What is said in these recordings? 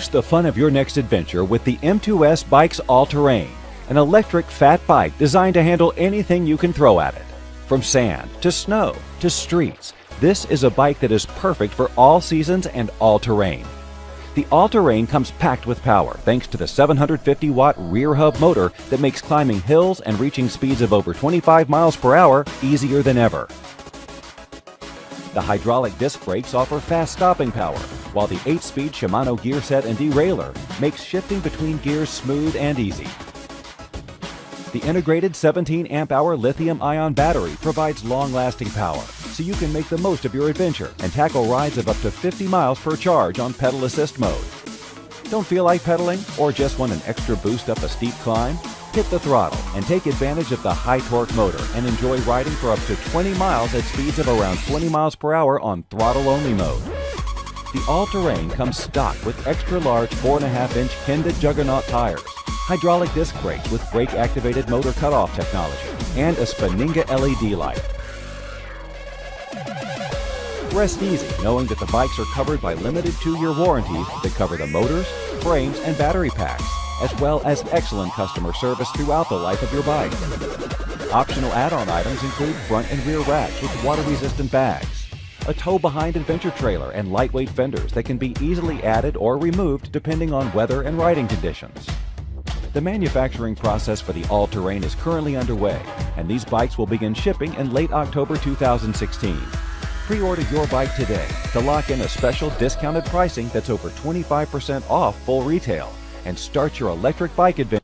Boost the fun of your next adventure with the M2S Bikes All-Terrain, an electric fat bike designed to handle anything you can throw at it. From sand to snow to streets, this is a bike that is perfect for all seasons and all terrain. The All-Terrain comes packed with power thanks to the 750-watt rear hub motor that makes climbing hills and reaching speeds of over 25 miles per hour easier than ever. The hydraulic disc brakes offer fast stopping power, while the 8-speed Shimano gear set and derailleur makes shifting between gears smooth and easy. The integrated 17 amp-hour lithium-ion battery provides long-lasting power, so you can make the most of your adventure and tackle rides of up to 50 miles per charge on pedal assist mode. Don't feel like pedaling or just want an extra boost up a steep climb? Hit the throttle and take advantage of the high torque motor and enjoy riding for up to 20 miles at speeds of around 20 miles per hour on throttle-only mode. The All-Terrain comes stock with extra-large 4.5-inch Kenda Juggernaut tires, hydraulic disc brakes with brake-activated motor cutoff technology, and a Spaninga LED light. Rest easy knowing that the bikes are covered by limited 2-year warranties that cover the motors, frames, and battery packs, as well as excellent customer service throughout the life of your bike. Optional add-on items include front and rear racks with water-resistant bags, a tow-behind adventure trailer, and lightweight fenders that can be easily added or removed depending on weather and riding conditions. The manufacturing process for the All-Terrain is currently underway, and these bikes will begin shipping in late October 2016. Pre-order your bike today to lock in a special discounted pricing that's over 25% off full retail and start your electric bike adventure.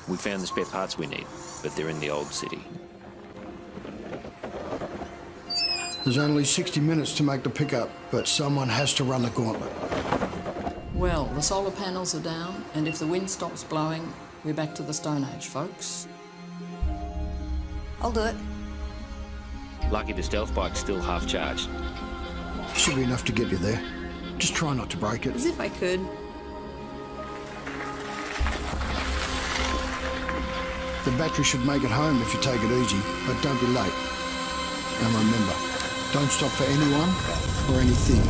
We found the spare parts we need, but they're in the old city. There's only 60 minutes to make the pickup, but someone has to run the gauntlet. Well, the solar panels are down, and if the wind stops blowing, we're back to the Stone Age, folks. I'll do it. Lucky the stealth bike's still half charged. Should be enough to get you there. Just try not to break it. As if I could. The battery should make it home if you take it easy, but don't be late. And remember, don't stop for anyone or anything.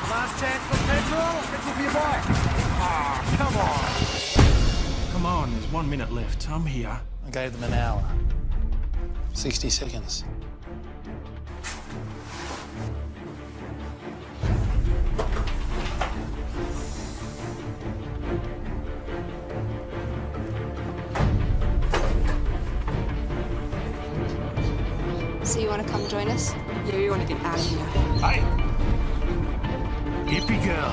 Last chance for petrol? Petrol for your bike. Ah, come on. Come on, there's 1 minute left. I'm here. I gave them an hour. 60 seconds. So you want to come join us? Yeah, you want to get out of here. Hey! Hippie girl.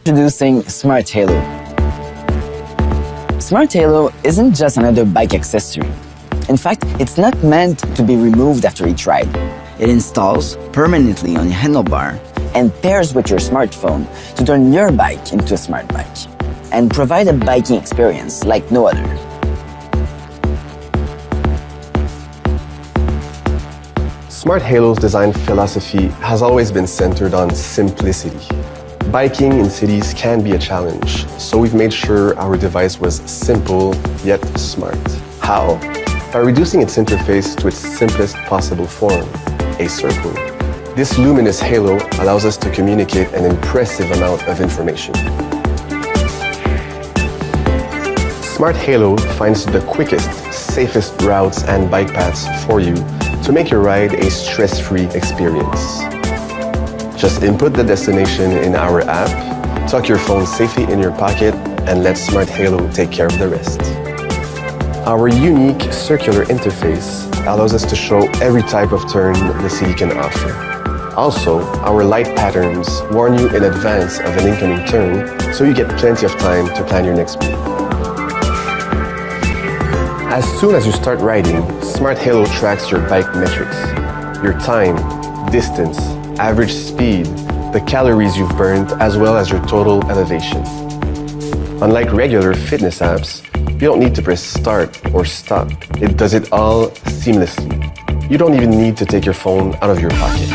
Introducing Smart Halo. Smart Halo isn't just another bike accessory. In fact, it's not meant to be removed after each ride. It installs permanently on your handlebar and pairs with your smartphone to turn your bike into a smart bike and provide a biking experience like no other. Smart Halo's design philosophy has always been centered on simplicity. Biking in cities can be a challenge, so we've made sure our device was simple yet smart. How? By reducing its interface to its simplest possible form, a circle. This luminous halo allows us to communicate an impressive amount of information. Smart Halo finds the quickest, safest routes and bike paths for you to make your ride a stress-free experience. Just input the destination in our app, tuck your phone safely in your pocket, and let Smart Halo take care of the rest. Our unique circular interface allows us to show every type of turn the city can offer. Also, our light patterns warn you in advance of an incoming turn, so you get plenty of time to plan your next move. As soon as you start riding, Smart Halo tracks your bike metrics, your time, distance, average speed, the calories you've burned, as well as your total elevation. Unlike regular fitness apps, you don't need to press start or stop. It does it all seamlessly. You don't even need to take your phone out of your pocket.